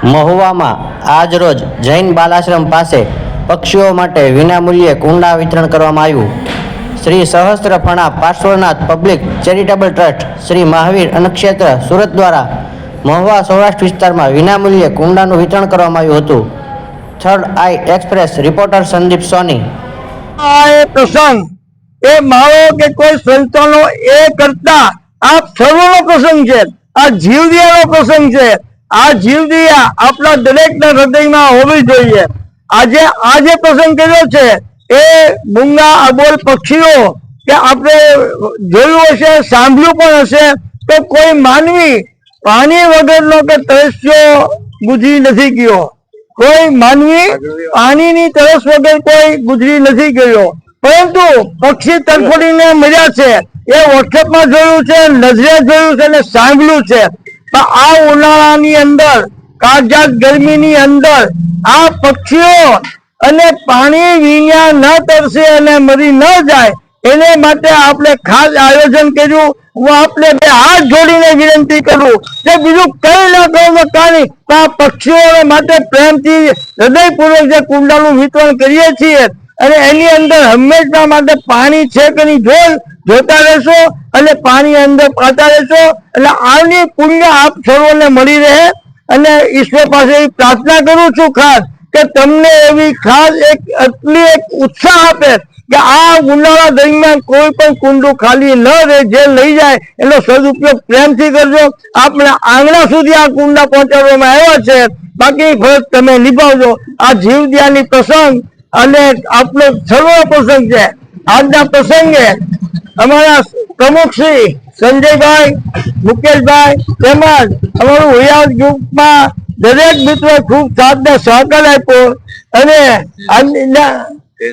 મહુવામાં આજરોજ જૈન બાલાશ્રમ પાસે પક્ષીઓ માટે વિનામૂલ્યે કુંડા વિતરણ કરવામાં આવ્યું। Shri Sahastrafana Parshwanath public charitable trust Shri Mahavir અન્નક્ષેત્ર સુરત દ્વારા મહુવા સૌરાષ્ટ્ર વિસ્તારમાં વિનામૂલ્યે કુંડાનું વિતરણ કરવામાં આવ્યું હતું। થર્ડ આઈ એક્સપ્રેસ રિપોર્ટર સંદીપ સોની। આ પ્રસંગ એ મારો કે કોઈ સંતોનો એ કરતા આપ સર્વનો પ્રસંગ છે। આ જીવદિયાનો પ્રસંગ છે। આ જીવદિયા આપણા દરેકના હૃદયમાં હોવી જોઈએ। આ જે પ્રસંગ કર્યો છે એ મૂંગા અબોલ પક્ષીઓ કે આપણે જોયું હશે, સાંભળ્યું પણ હશે તો કોઈ માનવી પાણી વગરનો કે તરસ્યો ગુજરી નથી ગયો। કોઈ માનવી પાણીની તરસ વગર કોઈ ગુજરી નથી ગયો, પરંતુ પક્ષી તડફડીને મર્યા છે એ વોટ્સએપમાં જોયું છે, નજરે જોયું છે અને સાંભળ્યું છે। પણ આ ઉનાળાની અંદર, કાળઝાળ ગરમીની અંદર આ પક્ષીઓ અને પાણી વિના ન તરસે અને મરી ન જાય એને માટે આપણે ખાસ આયોજન કર્યું। હું આપણે બે હાથ જોડીને વિનંતી કરું કે બીજું કઈ ના કહું તો કાંઈ આ પક્ષીઓ માટે પ્રેમથી હૃદયપૂર્વક જે કુંડાનું વિતરણ કરીએ છીએ અને એની અંદર હંમેશા માટે પાણી છે કે નહીં જોતા રહેશો અને પાણી અંદર પાતા રહેશો એટલે આની પુણ્ય આપ સર્વોને મળી રહે। અને ઈશ્વર પાસે પ્રાર્થના કરું છું ખાસ કે તમને એવી ખાસ એટલી એક ઉત્સાહ આપે કે આ ઉનાળા દરમિયાન કોઈ પણ કુંડું ખાલી ન રહે, જે લઈ જાય એનો સદુપયોગ પ્રેમથી કરજો। આપણે આંગણા સુધી આ કુંડા પહોંચાડવામાં આવ્યા છે, બાકી ફરજ તમે નિભાવજો। આ જીવદિયાની પ્રસંગ અને આપણો સર્વ પ્રસંગ છે। આજના પ્રસંગે અમારા પ્રમુખ શ્રી સંજયભાઈ, મુકેશભાઈ તેમજ અમારું હુયાર ગ્રુપમાં દરેક મિત્રોએ ખૂબ સાથ સહકાર આપ્યો અને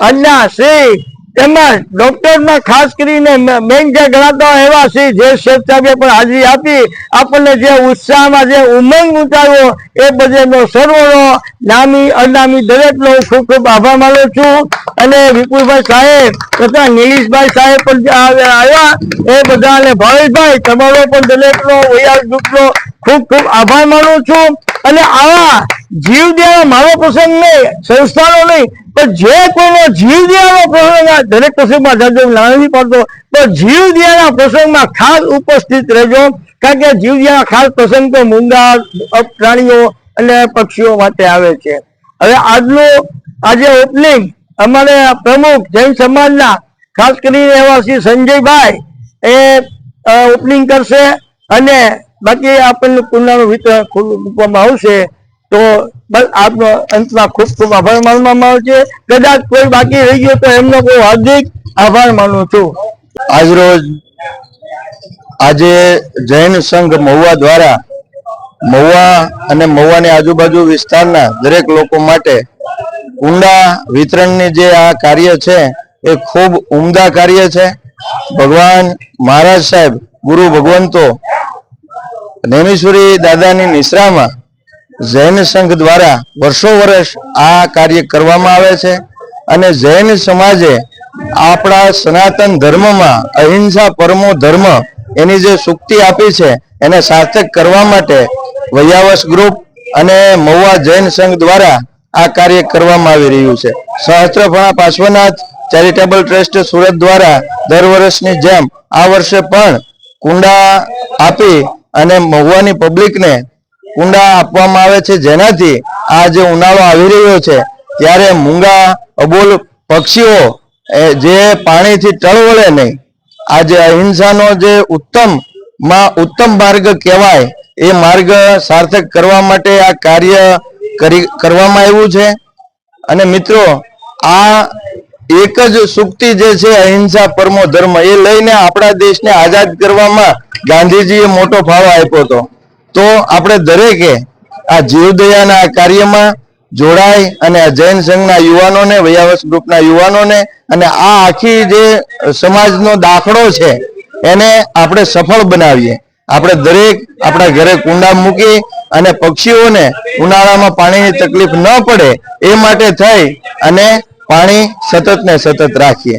આજના શ્રી તેમજ ડોક્ટરમાં ખાસ કરીને મેન જે ગણાતા એવા શ્રી જે શેઠ સાહેબે પણ હાજરી આપી, આપણને જે ઉત્સાહમાં જે ઉમંગ ઉતાર્યો એ બધાનો સર્વનો નામી અનામી દરેકનો ખૂબ ખૂબ આભાર માનું છું। અને વિપુલભાઈ સાહેબ તથા નીલેશભાઈ સાહેબ પણ આવ્યા એ બધા અને ભાવેશભાઈ તમારો પણ દરેકનો વૈયાર ગ્રુપનો ખૂબ ખૂબ આભાર માનું છું। અને આવા જીવદિયાનો મારો પ્રસંગ નહીં, સંસ્થાનો નહીં, પણ જે કોઈનો જીવદિયાનો પ્રસંગ દરેક પ્રસંગમાં નાની પડતો તો જીવદિયાના પ્રસંગમાં ખાસ ઉપસ્થિત રહેજો, કારણ કે જીવદિયાના ખાસ પ્રસંગ તો મૂંગા પ્રાણીઓ અને પક્ષીઓ માટે આવે છે। હવે આજે ઓપનિંગ અમારે પ્રમુખ જૈન સમાજના ખાસ કરીને એવા શ્રી સંજયભાઈ એ ઓપનિંગ કરશે અને બાકી આપણને કુંડાનું વિતરણ મૂકવામાં આવશે। તો બસ આપનો અંતમાં ખૂબ ખૂબ આભાર માનવામાં આવે છે। કદાચ કોઈ બાકી રહી ગયો તો એમનો કોઈ હાર્દિક આભાર માનું છું। આજે જૈન સંઘ મહુવા દ્વારા મહુવા અને મહુવાની આજુબાજુ વિસ્તારના દરેક લોકો માટે કુંડા વિતરણની જે આ કાર્ય છે એ ખૂબ ઉમદા કાર્ય છે। ભગવાન મહારાજ સાહેબ ગુરુ ભગવંતો નેમિશ્વરી દાદાની નિશ્રામાં જૈન સંઘ દ્વારા વર્ષો વર્ષ આ કાર્ય કરવામાં આવે છે અને જૈન સમાજે આપણા સનાતન ધર્મમાં અહિંસા પરમો ધર્મ એની જે સૂક્તિ આપી છે એને સાર્થક કરવા માટે વૈયાવસ ગ્રુપ અને મહુવા જૈન સંઘ દ્વારા આ કાર્ય કરવામાં આવી રહ્યું છે। સહસ્ત્રફણા પાર્શ્વનાથ ચેરિટેબલ ટ્રસ્ટ સુરત દ્વારા દર વર્ષની જેમ આ વર્ષે પણ કુંડા આપી અને મહુવાની પબ્લિકને કુંડા આપવામાં આવે છે, જેનાથી આ જે ઉનાળો આવી રહ્યો છે ત્યારે મૂંગા અબોલ પક્ષીઓ જે પાણીથી ટળવળે નહીં, આ જે અહિંસાનો જે ઉત્તમ માર્ગ કહેવાય એ માર્ગ સાર્થક કરવા માટે આ કાર્ય કરવામાં આવ્યું છે। અને મિત્રો આ એક જ સૂક્તિ જે છે અહિંસા પરમો ધર્મ એ લઈને આપણા દેશને આઝાદ કરવામાં ગાંધીજીએ મોટો ફાળો આપ્યો હતો। તો આપણે દરેકે આ જીવદયાના કાર્યમાં જોડાય અને આ જૈન સંઘના યુવાનોને, વૈયાવસ ગ્રુપના યુવાનોને અને આ આખી જે સમાજનો દાખલો છે એને આપણે સફળ બનાવીએ। આપણે દરેક આપણા ઘરે કુંડા મૂકી અને પક્ષીઓને ઉનાળામાં પાણીની તકલીફ ન પડે એ માટે થઈ અને પાણી સતત ને સતત રાખીએ।